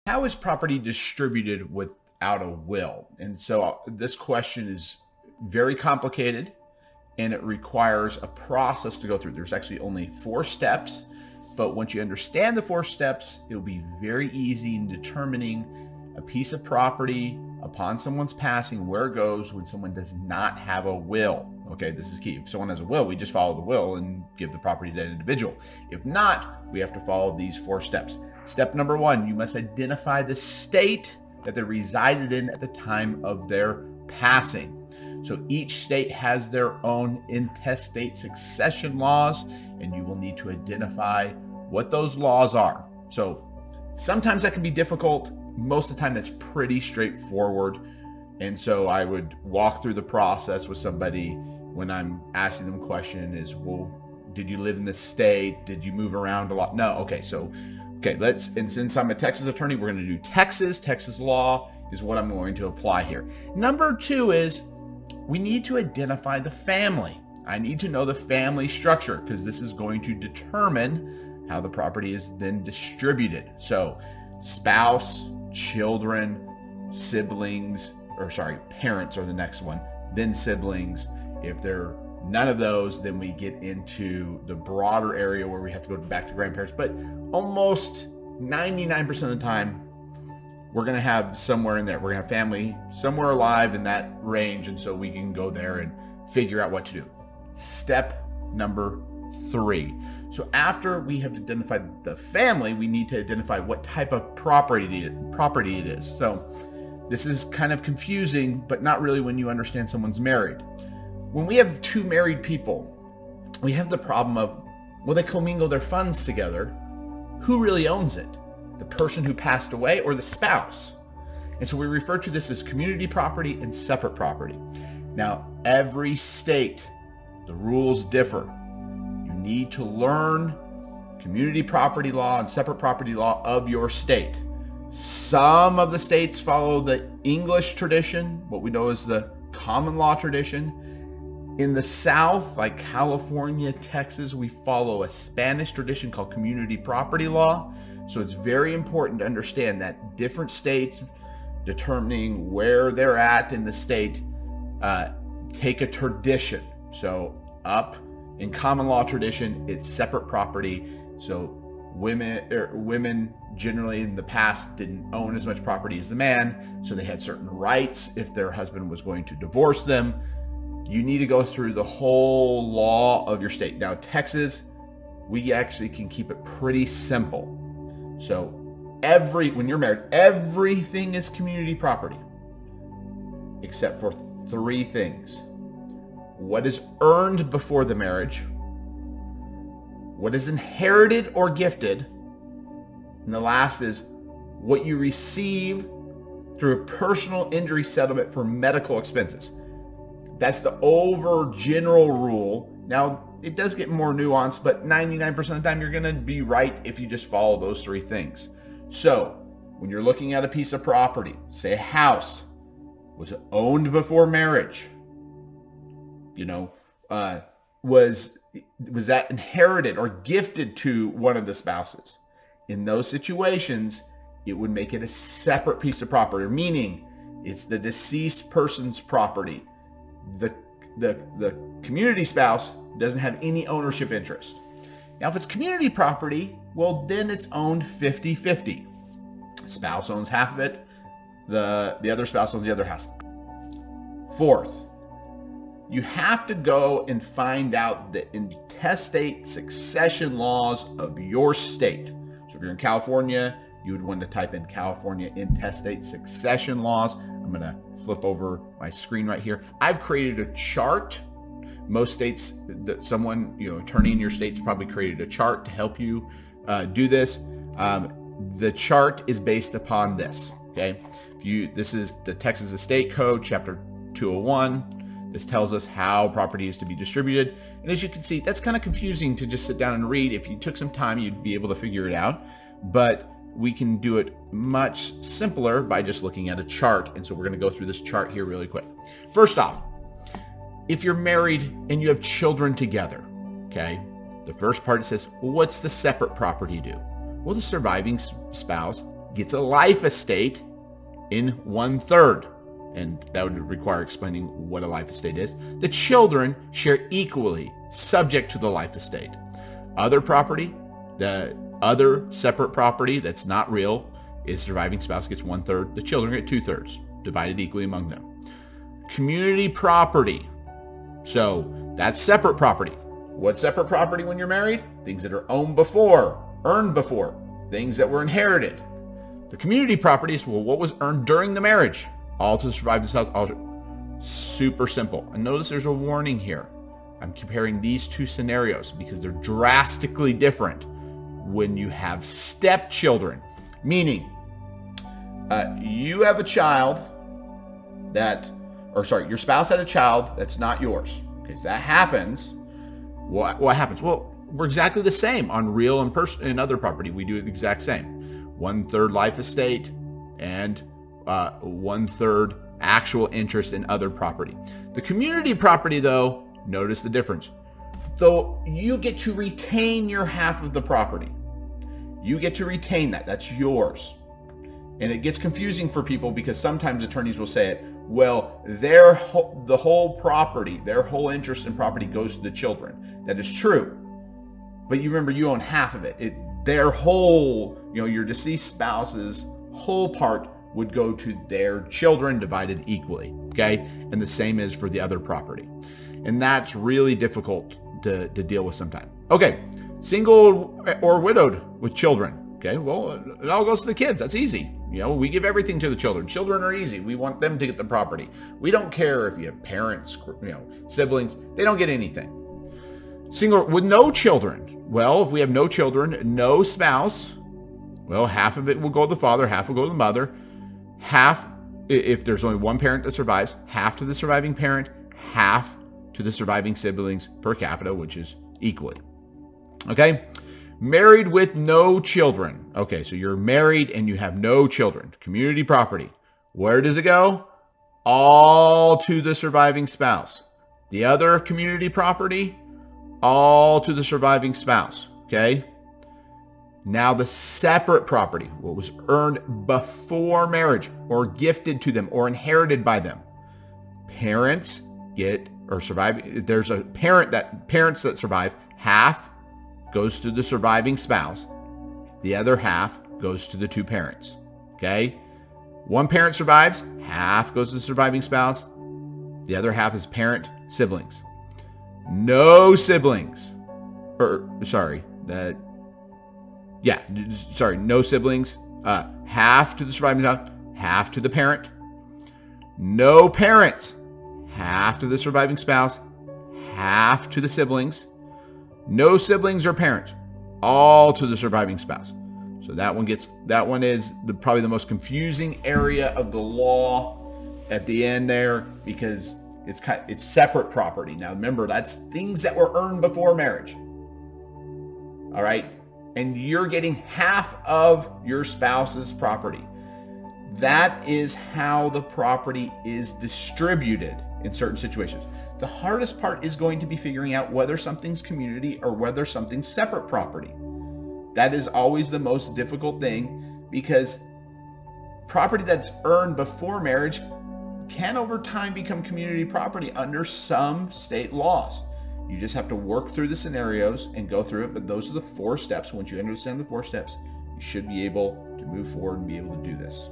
How is property distributed without a will? And so this question is very complicated and it requires a process to go through. There's actually only 4 steps, but once you understand the 4 steps, it'll be very easy in determining a piece of property upon someone's passing, where it goes when someone does not have a will. Okay, this is key. If someone has a will, we just follow the will and give the property to that individual. If not, we have to follow these 4 steps. Step number 1, you must identify the state that they resided in at the time of their passing. So each state has their own intestate succession laws, and you will need to identify what those laws are. So sometimes that can be difficult. Most of the time that's pretty straightforward. And so I would walk through the process with somebody when I'm asking them a question is, well, did you live in this state? Did you move around a lot? No. Okay. So, and since I'm a Texas attorney, we're going to do Texas law is what I'm going to apply here. Number 2 is we need to identify the family. I need to know the family structure because this is going to determine how the property is then distributed. So spouse, children, siblings, parents are the next one, then siblings. If they're none of those, then we get into the broader area where we have to go back to grandparents. But almost 99% of the time, we're going to have somewhere in there. We're going to have family somewhere alive in that range. And so we can go there and figure out what to do. Step number 3. So after we have identified the family, we need to identify what type of property it is. So this is kind of confusing, but not really when you understand someone's married. When we have 2 married people, we have the problem of, will they commingle their funds together? Who really owns it? The person who passed away or the spouse? And so we refer to this as community property and separate property. Now, every state, the rules differ. You need to learn community property law and separate property law of your state. Some of the states follow the English tradition, what we know as the common law tradition. In the South, like California, Texas, we follow a Spanish tradition called community property law. So it's very important to understand that different states, determining where they're at in the state, take a tradition. So up in common law tradition, it's separate property. So women generally in the past didn't own as much property as the man. So they had certain rights if their husband was going to divorce them. You need to go through the whole law of your state. Now, Texas, we actually can keep it pretty simple. So when you're married, everything is community property except for 3 things. What is earned before the marriage, what is inherited or gifted, and the last is what you receive through a personal injury settlement for medical expenses. That's the general rule. Now, it does get more nuanced, but 99% of the time you're going to be right if you just follow those 3 things. So when you're looking at a piece of property, say a house, was it owned before marriage? Was that inherited or gifted to one of the spouses? In those situations, it would make it a separate piece of property, meaning it's the deceased person's property. The community spouse doesn't have any ownership interest. Now, if it's community property, well, then it's owned 50-50. Spouse owns half of it. The other spouse owns the other half. 4th, you have to go and find out the intestate succession laws of your state. So if you're in California, you would want to type in California intestate succession laws. I'm going to flip over my screen right here. I've created a chart. Most states, attorney in your state's probably created a chart to help you do this. The chart is based upon this. Okay, this is the Texas Estate Code, Chapter 201. This tells us how property is to be distributed. And as you can see, that's kind of confusing to just sit down and read. If you took some time, you'd be able to figure it out. But we can do it much simpler by just looking at a chart. And so we're going to go through this chart here really quick. First off, if you're married and you have children together, okay, the first part says, well, what's the separate property do? Well, the surviving spouse gets a life estate in 1/3. And that would require explaining what a life estate is. The children share equally, subject to the life estate. Other property, the other separate property that's not real, is surviving spouse gets 1/3. The children get 2/3, divided equally among them. Community property. So that's separate property. What's separate property when you're married? Things that are owned before, earned before, things that were inherited. The community property is, well, what was earned during the marriage? All to survive the spouse. All super simple. And notice there's a warning here. I'm comparing these two scenarios because they're drastically different when you have stepchildren. Meaning, you have a child that, or sorry, your spouse had a child that's not yours. Okay, so that happens. What happens? Well, we're exactly the same on real and other property. We do the exact same. 1/3 life estate and 1/3 actual interest in other property. The community property, though, notice the difference. Though you get to retain your half of the property. You get to retain that. That's yours. And it gets confusing for people because sometimes attorneys will say it, well, the whole property, their whole interest in property goes to the children. That is true. But you remember, you own half of it. Their whole, your deceased spouse's whole part would go to their children, divided equally. Okay? And the same is for the other property. And that's really difficult to deal with sometimes. Okay. Single or widowed with children. Okay, well, it all goes to the kids. That's easy. We give everything to the children. Children are easy. We want them to get the property. We don't care if you have parents, siblings. They don't get anything. Single with no children. Well, if we have no children, no spouse, well, half of it will go to the father, half will go to the mother. Half, if there's only one parent that survives, half to the surviving parent, half to the surviving siblings per capita, which is equally. Okay? Married with no children. Okay, so you're married and you have no children. Community property. Where does it go? All to the surviving spouse. The other community property, all to the surviving spouse. Okay? Now the separate property, what was earned before marriage or gifted to them or inherited by them. Parents get, or survive, if there's a parents that survive, half goes to the surviving spouse. The other half goes to the two parents. Okay? One parent survives, half goes to the surviving spouse. The other half is parent, siblings. No siblings. No siblings. Half to the surviving spouse, half to the parent. No parents. Half to the surviving spouse, half to the siblings. No siblings or parents, all to the surviving spouse. So that one is probably the most confusing area of the law at the end there, because it's separate property. Now remember, that's things that were earned before marriage. All right, and you're getting half of your spouse's property. That is how the property is distributed in certain situations. The hardest part is going to be figuring out whether something's community or whether something's separate property. That is always the most difficult thing, because property that's earned before marriage can over time become community property under some state laws. You just have to work through the scenarios and go through it, but those are the 4 steps. Once you understand the 4 steps, you should be able to move forward and be able to do this.